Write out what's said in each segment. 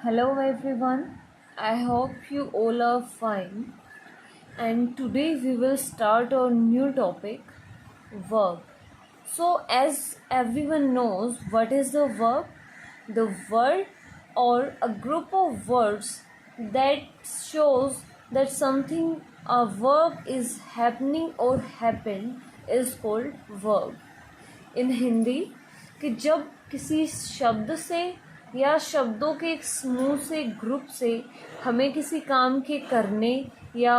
Hello everyone, I hope you all are fine. And today we will start our new topic verb. So, as everyone knows, what is the verb? The word or a group of words that shows that something a verb is happening or happened is called verb. इन हिंदी कि जब किसी शब्द से या शब्दों के एक समूह से ग्रुप से हमें किसी काम के करने या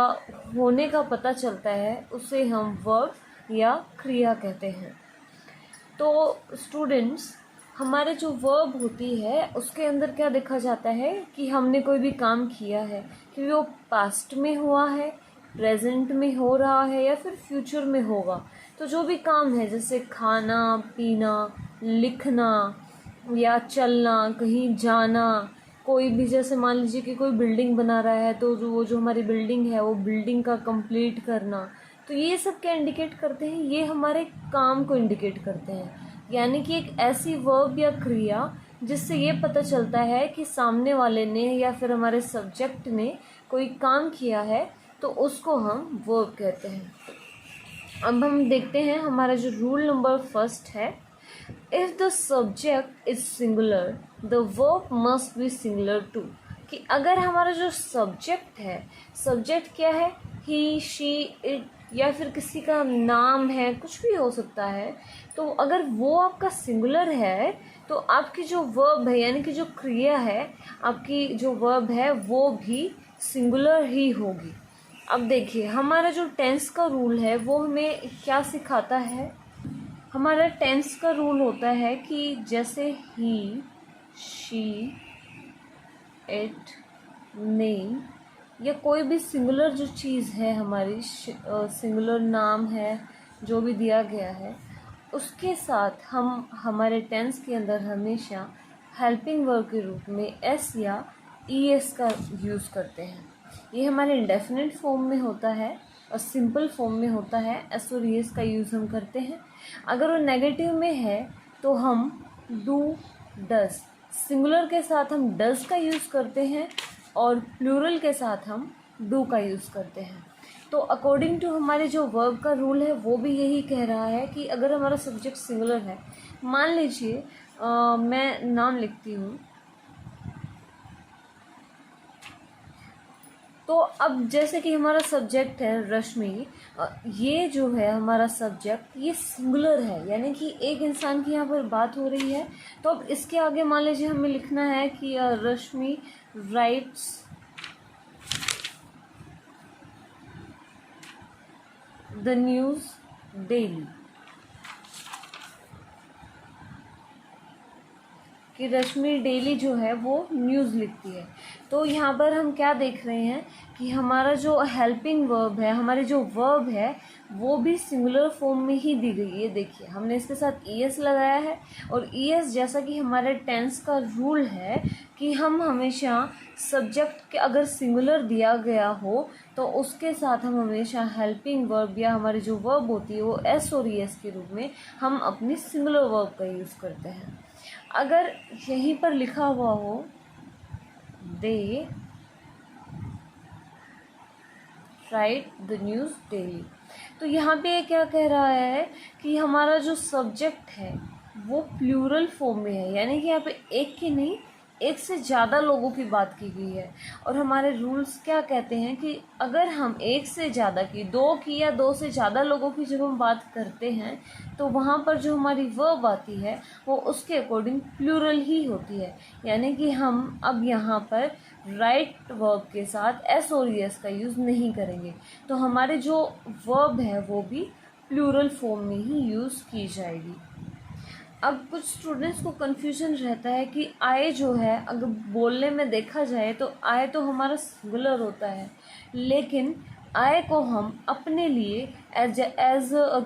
होने का पता चलता है उसे हम वर्ब या क्रिया कहते हैं। तो स्टूडेंट्स, हमारे जो वर्ब होती है उसके अंदर क्या देखा जाता है कि हमने कोई भी काम किया है कि वो पास्ट में हुआ है, प्रेजेंट में हो रहा है या फिर फ्यूचर में होगा। तो जो भी काम है जैसे खाना पीना, लिखना या चलना, कहीं जाना, कोई भी जैसे मान लीजिए कि कोई बिल्डिंग बना रहा है तो जो हमारी बिल्डिंग है वो बिल्डिंग का कंप्लीट करना, तो ये सब क्या इंडिकेट करते हैं? ये हमारे काम को इंडिकेट करते हैं। यानी कि एक ऐसी वर्ब या क्रिया जिससे ये पता चलता है कि सामने वाले ने या फिर हमारे सब्जेक्ट ने कोई काम किया है, तो उसको हम वर्ब कहते हैं। अब हम देखते हैं हमारा जो रूल नंबर फर्स्ट है, if the subject is singular the verb must be singular too. कि अगर हमारा जो सब्जेक्ट है, सब्जेक्ट क्या है? ही, शी, इट या फिर किसी का नाम है, कुछ भी हो सकता है। तो अगर वो आपका सिंगुलर है तो आपकी जो वर्ब है यानी कि जो क्रिया है, आपकी जो वर्ब है वो भी सिंगुलर ही होगी। अब देखिए हमारा जो टेंस का रूल है वो हमें क्या सिखाता है? हमारा टेंस का रूल होता है कि जैसे ही, शी, इट, ने या कोई भी सिंगुलर जो चीज़ है हमारी, सिंगुलर नाम है जो भी दिया गया है, उसके साथ हम हमारे टेंस के अंदर हमेशा हेल्पिंग वर्ब के रूप में एस या ई एस का यूज़ करते हैं। ये हमारे इंडेफिनिट फॉर्म में होता है और सिंपल फॉर्म में होता है एस और ई एस का यूज़ हम करते हैं। अगर वो नेगेटिव में है तो हम डू, डज, सिंगुलर के साथ हम डज का यूज़ करते हैं और प्लूरल के साथ हम डू का यूज़ करते हैं। तो अकॉर्डिंग टू हमारे जो वर्ब का रूल है वो भी यही कह रहा है कि अगर हमारा सब्जेक्ट सिंगुलर है, मान लीजिए मैं नाम लिखती हूँ, तो अब जैसे कि हमारा सब्जेक्ट है रश्मि, ये जो है हमारा सब्जेक्ट ये सिंगुलर है यानी कि एक इंसान की यहाँ पर बात हो रही है। तो अब इसके आगे मान लीजिए हमें लिखना है कि रश्मि राइट्स द न्यूज़ डेली, कि रश्मि डेली जो है वो न्यूज़ लिखती है। तो यहाँ पर हम क्या देख रहे हैं कि हमारा जो हेल्पिंग वर्ब है, हमारी जो वर्ब है वो भी सिंगुलर फॉर्म में ही दी गई है। देखिए हमने इसके साथ ई एस लगाया है और ई एस जैसा कि हमारे टेंस का रूल है कि हम हमेशा सब्जेक्ट के अगर सिंगुलर दिया गया हो तो उसके साथ हम हमेशा हेल्पिंग वर्ब या हमारी जो वर्ब होती है वो एस और ई एस के रूप में हम अपनी सिंगुलर वर्ब का यूज़ करते हैं। अगर यहीं पर लिखा हुआ हो दे राइट द न्यूज़ डेली, तो यहाँ पे क्या कह रहा है कि हमारा जो सब्जेक्ट है वो प्लूरल फॉर्म में है, यानी कि यहाँ पे एक की नहीं एक से ज़्यादा लोगों की बात की गई है। और हमारे रूल्स क्या कहते हैं कि अगर हम एक से ज़्यादा की, दो की या दो से ज़्यादा लोगों की जब हम बात करते हैं तो वहाँ पर जो हमारी वर्ब आती है वो उसके अकॉर्डिंग प्लूरल ही होती है। यानी कि हम अब यहाँ पर राइट वर्ब के साथ एस और ई एस का यूज़ नहीं करेंगे, तो हमारे जो वर्ब है वो भी प्लूरल फॉर्म में ही यूज़ की जाएगी। अब कुछ स्टूडेंट्स को कन्फ्यूजन रहता है कि आए जो है अगर बोलने में देखा जाए तो आए तो हमारा सिंगुलर होता है, लेकिन आए को हम अपने लिए एज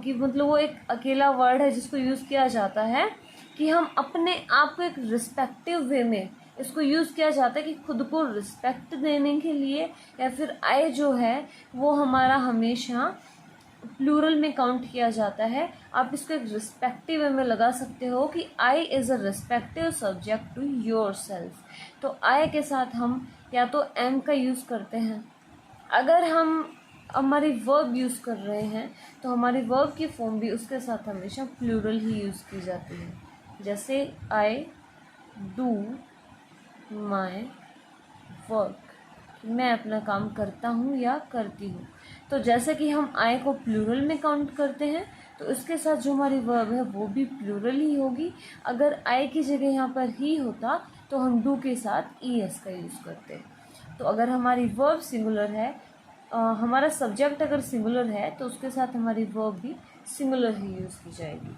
कि मतलब वो एक अकेला वर्ड है जिसको यूज़ किया जाता है कि हम अपने आप को एक रिस्पेक्टिव वे में इसको यूज़ किया जाता है कि खुद को रिस्पेक्ट देने के लिए, या फिर आए जो है वो हमारा हमेशा प्लूरल में काउंट किया जाता है, आप इसको एक रिस्पेक्टिव में लगा सकते हो कि I is a respective subject to yourself. तो आई के साथ हम या तो एम का यूज़ करते हैं, अगर हम हमारी वर्ब यूज़ कर रहे हैं तो हमारी वर्ब की फॉर्म भी उसके साथ हमेशा प्लूरल ही यूज़ की जाती है। जैसे आई डू माई वर्क, मैं अपना काम करता हूँ या करती हूँ। तो जैसे कि हम आई को प्लूरल में काउंट करते हैं तो इसके साथ जो हमारी वर्ब है वो भी प्लूरल ही होगी। अगर आई की जगह यहाँ पर ही होता तो हम डू के साथ ईएस का यूज़ करते। तो अगर हमारी वर्ब सिंगुलर है, हमारा सब्जेक्ट अगर सिंगुलर है तो उसके साथ हमारी वर्ब भी सिंगुलर ही यूज़ की जाएगी।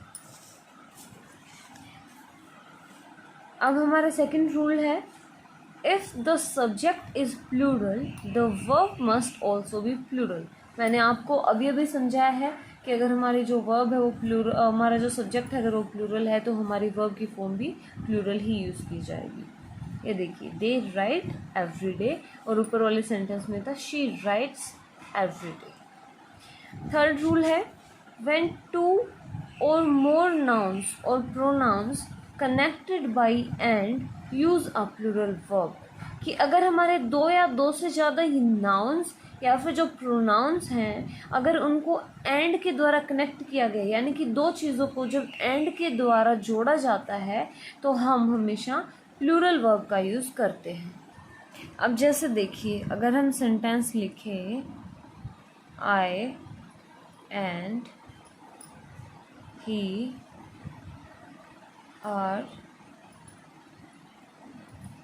अब हमारा सेकंड रूल है, if the subject is plural the verb must also be plural. मैंने आपको अभी अभी समझाया है कि अगर हमारी जो वर्ब है वो प्लूरल, हमारा जो सब्जेक्ट है अगर वो प्लूरल है तो हमारी वर्ब की फॉर्म भी प्लूरल ही यूज़ की जाएगी। ये देखिए, दे राइट एवरी डे, और ऊपर वाले सेंटेंस में था she writes every day. Third rule है, व्हेन टू और मोर नाउन्स और pronouns connected by and use a plural verb, कि अगर हमारे दो या दो से ज़्यादा ही नाउन्स या फिर जो प्रोनाउंस हैं अगर उनको एंड के द्वारा कनेक्ट किया गया, यानी कि दो चीज़ों को जब एंड के द्वारा जोड़ा जाता है तो हम हमेशा प्लूरल वर्ब का यूज़ करते हैं। अब जैसे देखिए, अगर हम सेंटेंस लिखें I and he are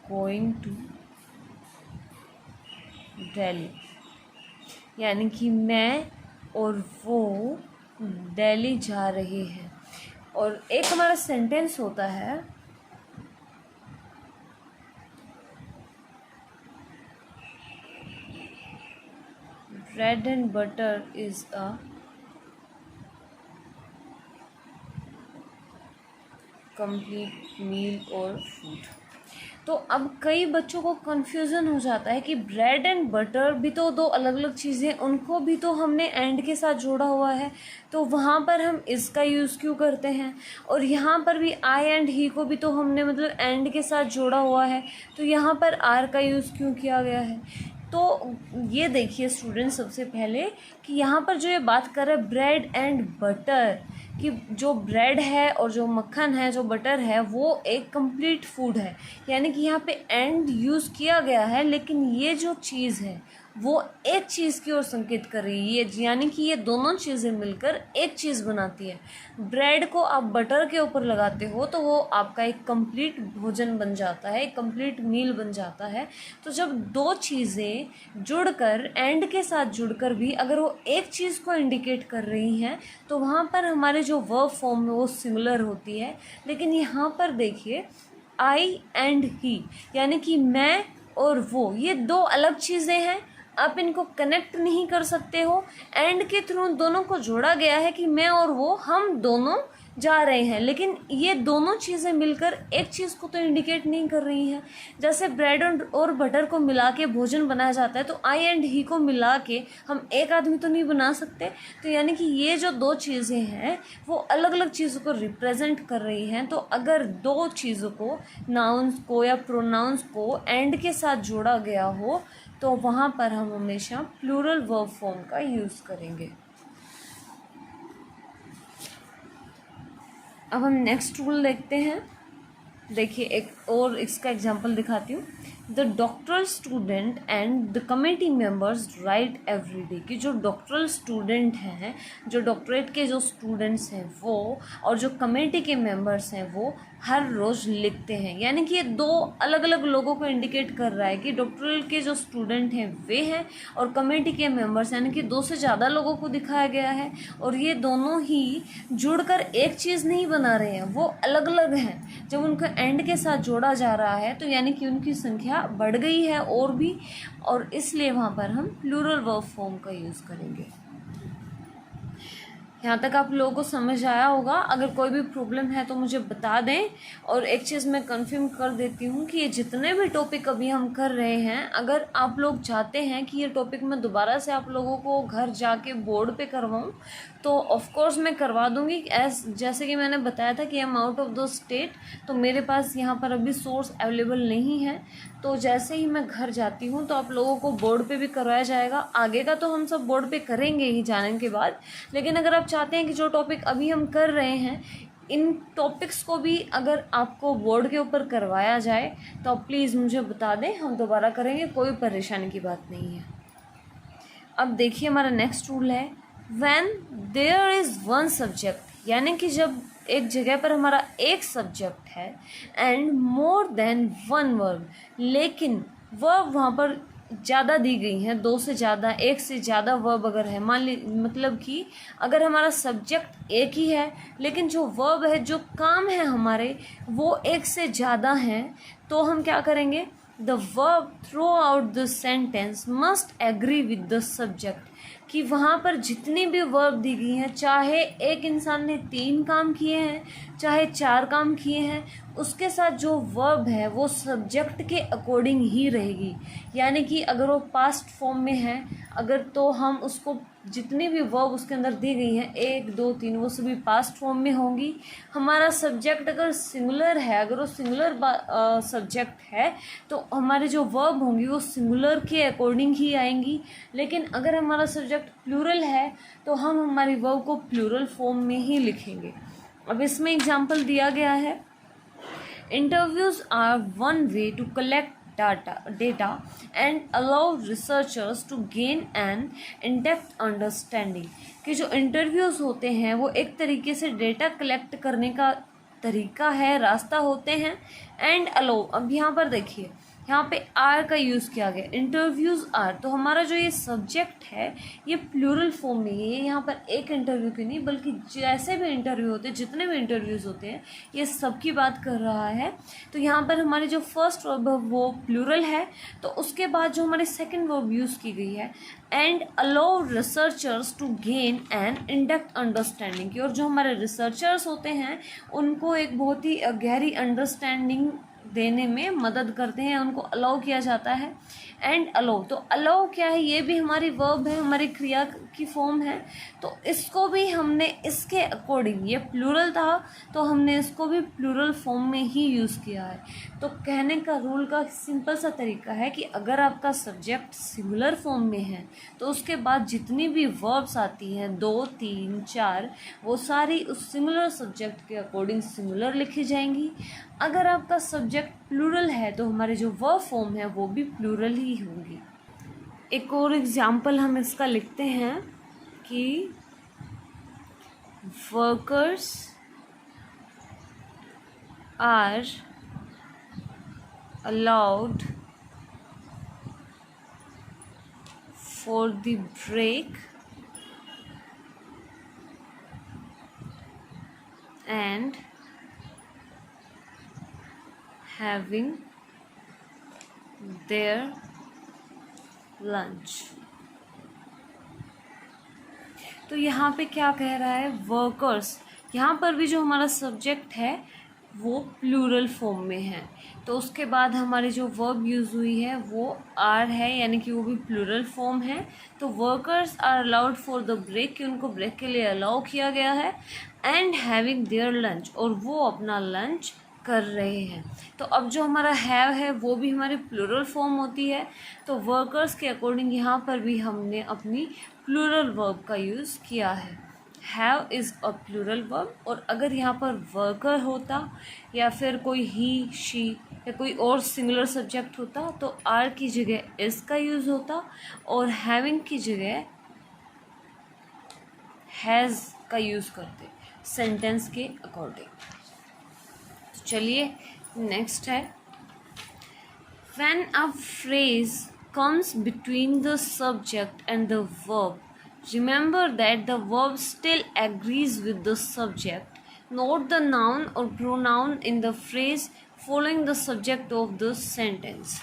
going to Delhi, यानी कि मैं और वो दिल्ली जा रहे हैं। और एक हमारा सेंटेंस होता है, bread and butter is a complete meal और फूड। तो अब कई बच्चों को कन्फ्यूज़न हो जाता है कि ब्रेड एंड बटर भी तो दो अलग अलग चीज़ें, उनको भी तो हमने एंड के साथ जोड़ा हुआ है, तो वहाँ पर हम इसका यूज़ क्यों करते हैं, और यहाँ पर भी आई एंड ही को भी तो हमने मतलब एंड के साथ जोड़ा हुआ है, तो यहाँ पर आर का यूज़ क्यों किया गया है। तो ये देखिए स्टूडेंट, सबसे पहले कि यहाँ पर जो ये बात कर रहा है ब्रेड एंड बटर, कि जो ब्रेड है और जो मक्खन है, जो बटर है, वो एक कंप्लीट फूड है, यानी कि यहाँ पे एंड यूज़ किया गया है, लेकिन ये जो चीज़ है वो एक चीज़ की ओर संकेत कर रही है, यानी कि ये दोनों चीज़ें मिलकर एक चीज़ बनाती है। ब्रेड को आप बटर के ऊपर लगाते हो तो वो आपका एक कंप्लीट भोजन बन जाता है, एक कंप्लीट मील बन जाता है। तो जब दो चीज़ें जुड़कर, एंड के साथ जुड़कर भी अगर वो एक चीज़ को इंडिकेट कर रही हैं तो वहाँ पर हमारे जो वर्ब फॉर्म है वो सिमिलर होती है। लेकिन यहाँ पर देखिए, आई एंड ही, यानी कि मैं और वो, ये दो अलग चीज़ें हैं, आप इनको कनेक्ट नहीं कर सकते हो। एंड के थ्रू दोनों को जोड़ा गया है कि मैं और वो, हम दोनों जा रहे हैं, लेकिन ये दोनों चीज़ें मिलकर एक चीज़ को तो इंडिकेट नहीं कर रही हैं। जैसे ब्रेड और बटर को मिला के भोजन बनाया जाता है, तो आई एंड ही को मिला के हम एक आदमी तो नहीं बना सकते। तो यानी कि ये जो दो चीज़ें हैं वो अलग अलग चीज़ों को रिप्रेजेंट कर रही हैं। तो अगर दो चीज़ों को, नाउन्स को या प्रोनाउंस को एंड के साथ जोड़ा गया हो तो वहाँ पर हम हमेशा प्लूरल वर्ब फॉर्म का यूज़ करेंगे। अब हम नेक्स्ट रूल देखते हैं। देखिए, एक और इसका एग्जांपल दिखाती हूँ। The doctoral student and the committee members right every day, कि जो डॉक्टरल स्टूडेंट हैं, जो डॉक्टरेट के जो स्टूडेंट्स हैं वो, और जो कमेटी के मेंबर्स हैं वो हर रोज़ लिखते हैं। यानी कि ये दो अलग अलग लोगों को इंडिकेट कर रहा है कि डॉक्टरल के जो स्टूडेंट हैं वे हैं, और कमेटी के मेंबर्स यानी कि दो से ज़्यादा लोगों को दिखाया गया है, और ये दोनों ही जुड़कर एक चीज़ नहीं बना रहे हैं, वो अलग अलग हैं। जब उनको एंड के साथ जोड़ा जा रहा है तो यानी कि उनकी संख्या बढ़ गई है और भी, और इसलिए वहाँ पर हम प्लूरल वर्ब फॉर्म का यूज़ करेंगे। यहाँ तक आप लोगों को समझ आया होगा। अगर कोई भी प्रॉब्लम है तो मुझे बता दें। और एक चीज़ मैं कंफर्म कर देती हूँ कि ये जितने भी टॉपिक अभी हम कर रहे हैं, अगर आप लोग चाहते हैं कि ये टॉपिक मैं दोबारा से आप लोगों को घर जाके बोर्ड पे करवाऊँ तो ऑफ कोर्स मैं करवा दूँगी। जैसे कि मैंने बताया था कि I am out of the state, तो मेरे पास यहाँ पर अभी सोर्स अवेलेबल नहीं है। तो जैसे ही मैं घर जाती हूँ तो आप लोगों को बोर्ड पे भी करवाया जाएगा। आगे का तो हम सब बोर्ड पे करेंगे ही जाने के बाद, लेकिन अगर आप चाहते हैं कि जो टॉपिक अभी हम कर रहे हैं इन टॉपिक्स को भी अगर आपको बोर्ड के ऊपर करवाया जाए तो आप प्लीज़ मुझे बता दें, हम दोबारा करेंगे, कोई परेशानी की बात नहीं है। अब देखिए हमारा नेक्स्ट रूल है when there is one subject, यानी कि जब एक जगह पर हमारा एक सब्जेक्ट है and more than one verb, लेकिन वर्ब वहाँ पर ज़्यादा दी गई हैं, दो से ज़्यादा, एक से ज़्यादा वर्ब अगर है, मान ली मतलब कि अगर हमारा सब्जेक्ट एक ही है लेकिन जो वर्ब है, जो काम है हमारे, वो एक से ज़्यादा हैं, तो हम क्या करेंगे, the verb throughout the sentence must agree with the subject, कि वहाँ पर जितनी भी वर्ब दी गई हैं, चाहे एक इंसान ने 3 काम किए हैं चाहे 4 काम किए हैं, उसके साथ जो वर्ब है वो सब्जेक्ट के अकॉर्डिंग ही रहेगी। यानी कि अगर वो पास्ट फॉर्म में है अगर, तो हम उसको जितनी भी वर्ब उसके अंदर दी गई हैं 1 2 3 वो सभी पास्ट फॉर्म में होंगी। हमारा सब्जेक्ट अगर सिंगुलर है, अगर वो सिंगुलर सब्जेक्ट है तो हमारे जो वर्ब होंगी वो सिंगुलर के अकॉर्डिंग ही आएंगी। लेकिन अगर हमारा सब्जेक्ट प्लूरल है तो हम हमारी वर्ब को प्लूरल फॉर्म में ही लिखेंगे। अब इसमें एग्जाम्पल दिया गया है, interviews are one way to collect data and allow researchers to gain an in-depth understanding, कि जो इंटरव्यूज़ होते हैं वो एक तरीके से डेटा कलेक्ट करने का तरीका है, रास्ता होते हैं। एंड अलो, अब यहाँ पर देखिए यहाँ पे आर का यूज़ किया गया, इंटरव्यूज़ आर, तो हमारा जो ये सब्जेक्ट है ये प्लूरल फॉर्म में है। यहाँ पर एक इंटरव्यू की नहीं बल्कि जैसे भी इंटरव्यू होते हैं, जितने भी इंटरव्यूज़ होते हैं, ये सब की बात कर रहा है। तो यहाँ पर हमारी जो फर्स्ट वर्ब है वो प्लूरल है, तो उसके बाद जो हमारी सेकेंड वर्ब यूज़ की गई है and allow researchers to gain an in depth understanding की, और जो हमारे रिसर्चर्स होते हैं उनको एक बहुत ही गहरी अंडरस्टैंडिंग देने में मदद करते हैं, उनको अलाउ किया जाता है। एंड अलाउ, तो अलाउ क्या है, ये भी हमारी वर्ब है, हमारी क्रिया की फॉर्म है, तो इसको भी हमने इसके अकॉर्डिंग, ये प्लूरल था तो हमने इसको भी प्लूरल फॉर्म में ही यूज़ किया है। तो कहने का रूल का सिंपल सा तरीका है कि अगर आपका सब्जेक्ट सिंगुलर फॉर्म में है तो उसके बाद जितनी भी वर्ब्स आती हैं 2 3 4 वो सारी उस सिंगुलर सब्जेक्ट के अकॉर्डिंग सिंगुलर लिखी जाएंगी। अगर आपका सब्जेक्ट प्लूरल है तो हमारे जो वर्ब फॉर्म है वो भी प्लूरल ही होंगी। एक और एग्जाम्पल हम इसका लिखते हैं कि workers are allowed for the break and having their lunch। तो यहाँ पे क्या कह रहा है, वर्कर्स, यहाँ पर भी जो हमारा सब्जेक्ट है वो प्लूरल फॉर्म में है, तो उसके बाद हमारी जो वर्ब यूज़ हुई है वो आर है, यानी कि वो भी प्लूरल फॉर्म है। तो workers are allowed for the break, कि उनको ब्रेक के लिए अलाउ किया गया है। एंड हैविंग देयर लंच, और वो अपना लंच कर रहे हैं। तो अब जो हमारा हैव है वो भी हमारी प्लूरल फॉर्म होती है, तो वर्कर्स के अकॉर्डिंग यहाँ पर भी हमने अपनी प्लूरल वर्ब का यूज़ किया है। Have is a plural verb, और अगर यहाँ पर वर्कर होता या फिर कोई ही शी या कोई और सिंगुलर सब्जेक्ट होता तो आर की जगह इज़ का यूज़ होता और हैविंग की जगह हैज़ का यूज़ करते सेंटेंस के अकॉर्डिंग। तो चलिए नेक्स्ट है, when a phrase comes between the subject and the verb, remember that the verb still agrees with the subject. Note the noun or pronoun in the phrase following the subject of the sentence.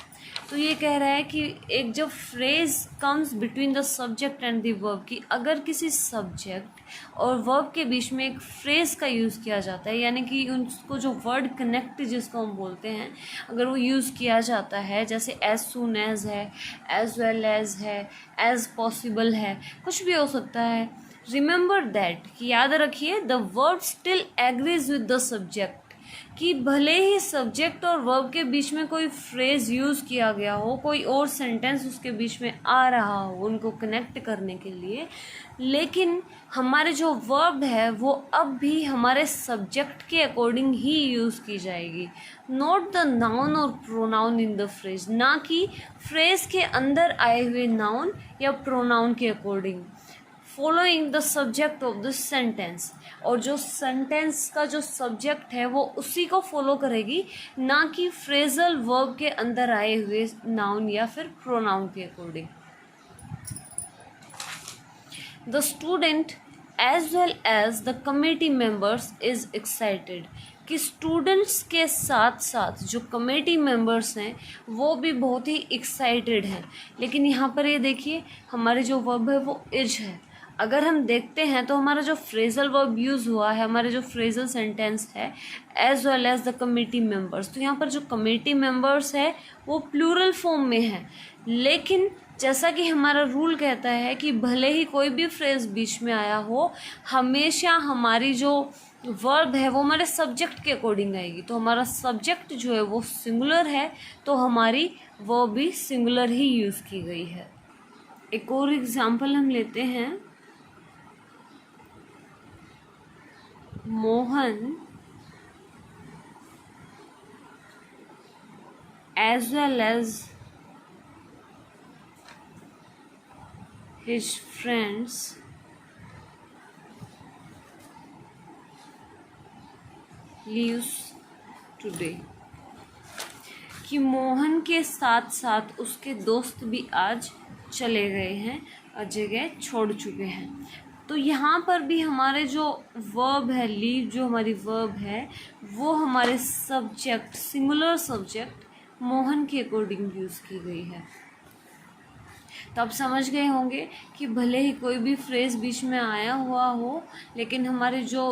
तो ये कह रहा है कि एक जब phrase comes between the subject and the verb, कि अगर किसी सब्जेक्ट और वर्ब के बीच में एक फ्रेज का यूज़ किया जाता है, यानी कि उनको जो वर्ड कनेक्ट जिसको हम बोलते हैं, अगर वो यूज़ किया जाता है, जैसे एज सून एज है, एज वेल एज है, एज पॉसिबल है, कुछ भी हो सकता है। रिमेंबर दैट, कि याद रखिए, the verb still agrees with the subject, कि भले ही सब्जेक्ट और वर्ब के बीच में कोई फ्रेज यूज़ किया गया हो, कोई और सेंटेंस उसके बीच में आ रहा हो उनको कनेक्ट करने के लिए, लेकिन हमारे जो वर्ब है वो अब भी हमारे सब्जेक्ट के अकॉर्डिंग ही यूज़ की जाएगी, नॉट द नाउन और प्रोनाउन इन द फ्रेज, ना कि फ्रेज के अंदर आए हुए नाउन या प्रोनाउन के according, following the subject of the sentence, और जो सेंटेंस का जो सब्जेक्ट है वो उसी को फॉलो करेगी, ना कि फ्रेजल वर्ब के अंदर आए हुए नाउन या फिर प्रोनाउन के according. The student as well as the committee members is excited, कि स्टूडेंट्स के साथ साथ जो कमेटी मेंबर्स हैं वो भी बहुत ही एक्साइटेड हैं। लेकिन यहाँ पर ये देखिए, हमारे जो वर्ब है वो इज है। अगर हम देखते हैं तो हमारा जो फ्रेजल वर्ब यूज़ हुआ है, हमारे जो फ्रेजल सेंटेंस है, as well as the committee members, तो यहाँ पर जो कमेटी मेंबर्स है वो प्लूरल फॉर्म में है। लेकिन जैसा कि हमारा रूल कहता है कि भले ही कोई भी फ्रेज बीच में आया हो, हमेशा हमारी जो वर्ब है वो हमारे सब्जेक्ट के अकॉर्डिंग आएगी। तो हमारा सब्जेक्ट जो है वो सिंगुलर है, तो हमारी वर्ब भी सिंगुलर ही यूज़ की गई है। एक और एग्जाम्पल हम लेते हैं, Mohan as well as his friends leaves today, कि मोहन के साथ साथ उसके दोस्त भी आज चले गए हैं और जगह छोड़ चुके हैं। तो यहाँ पर भी हमारे जो वर्ब है, लीव जो हमारी वर्ब है वो हमारे सब्जेक्ट, सिंगुलर सब्जेक्ट मोहन के अकॉर्डिंग यूज़ की गई है। तो आप समझ गए होंगे कि भले ही कोई भी फ्रेज बीच में आया हुआ हो, लेकिन हमारी जो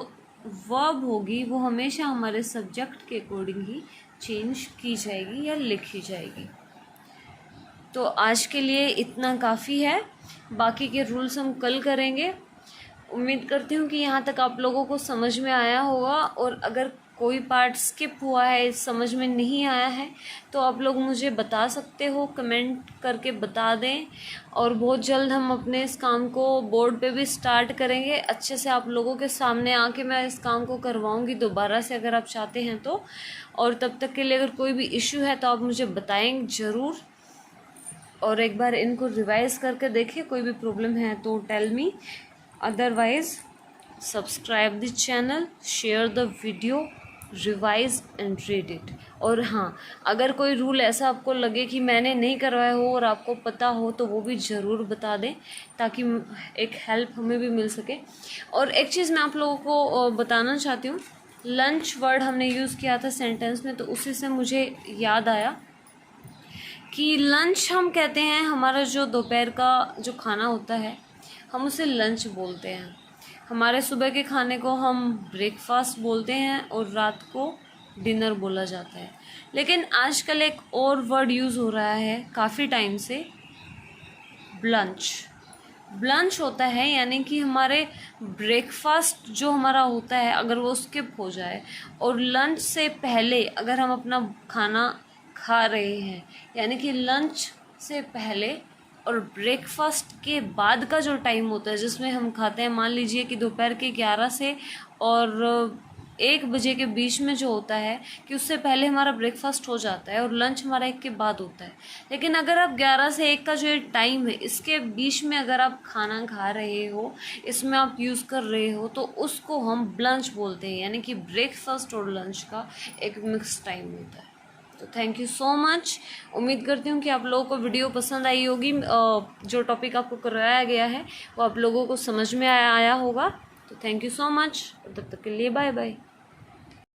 वर्ब होगी वो हमेशा हमारे सब्जेक्ट के अकॉर्डिंग ही चेंज की जाएगी या लिखी जाएगी। तो आज के लिए इतना काफ़ी है, बाकी के रूल्स हम कल करेंगे। उम्मीद करती हूँ कि यहाँ तक आप लोगों को समझ में आया होगा, और अगर कोई पार्ट स्किप हुआ है, समझ में नहीं आया है, तो आप लोग मुझे बता सकते हो, कमेंट करके बता दें। और बहुत जल्द हम अपने इस काम को बोर्ड पे भी स्टार्ट करेंगे, अच्छे से आप लोगों के सामने आके मैं इस काम को करवाऊँगी दोबारा से, अगर आप चाहते हैं तो। और तब तक के लिए अगर कोई भी इशू है तो आप मुझे बताएं ज़रूर, और एक बार इनको रिवाइज़ करके देखिए, कोई भी प्रॉब्लम है तो tell me. Otherwise, subscribe the channel, share the video, revise and read it। और हाँ, अगर कोई रूल ऐसा आपको लगे कि मैंने नहीं करवाया हो और आपको पता हो तो वो भी ज़रूर बता दें, ताकि एक हेल्प हमें भी मिल सके। और एक चीज़ मैं आप लोगों को बताना चाहती हूँ, लंच वर्ड हमने यूज़ किया था सेंटेंस में, तो उसी से मुझे याद आया कि लंच हम कहते हैं, हमारा जो दोपहर का जो खाना होता है हम उसे लंच बोलते हैं। हमारे सुबह के खाने को हम ब्रेकफास्ट बोलते हैं और रात को डिनर बोला जाता है। लेकिन आजकल एक और वर्ड यूज़ हो रहा है काफ़ी टाइम से, ब्लंच। ब्लंच होता है यानी कि हमारे ब्रेकफास्ट जो हमारा होता है अगर वो स्किप हो जाए, और लंच से पहले अगर हम अपना खाना खा रहे हैं, यानी कि लंच से पहले और ब्रेकफास्ट के बाद का जो टाइम होता है जिसमें हम खाते हैं, मान लीजिए कि दोपहर के 11 से और 1 बजे के बीच में जो होता है, कि उससे पहले हमारा ब्रेकफास्ट हो जाता है और लंच हमारा 1 के बाद होता है। लेकिन अगर आप 11 से 1 का जो टाइम है, इसके बीच में अगर आप खाना खा रहे हो, इसमें आप यूज़ कर रहे हो, तो उसको हम ब्लंच बोलते हैं, यानी कि ब्रेकफास्ट और लंच का एक मिक्स टाइम होता है। तो थैंक यू सो मच। उम्मीद करती हूँ कि आप लोगों को वीडियो पसंद आई होगी, जो टॉपिक आपको करवाया गया है वो आप लोगों को समझ में आया होगा। तो थैंक यू सो मच, तब तक के लिए बाय बाय।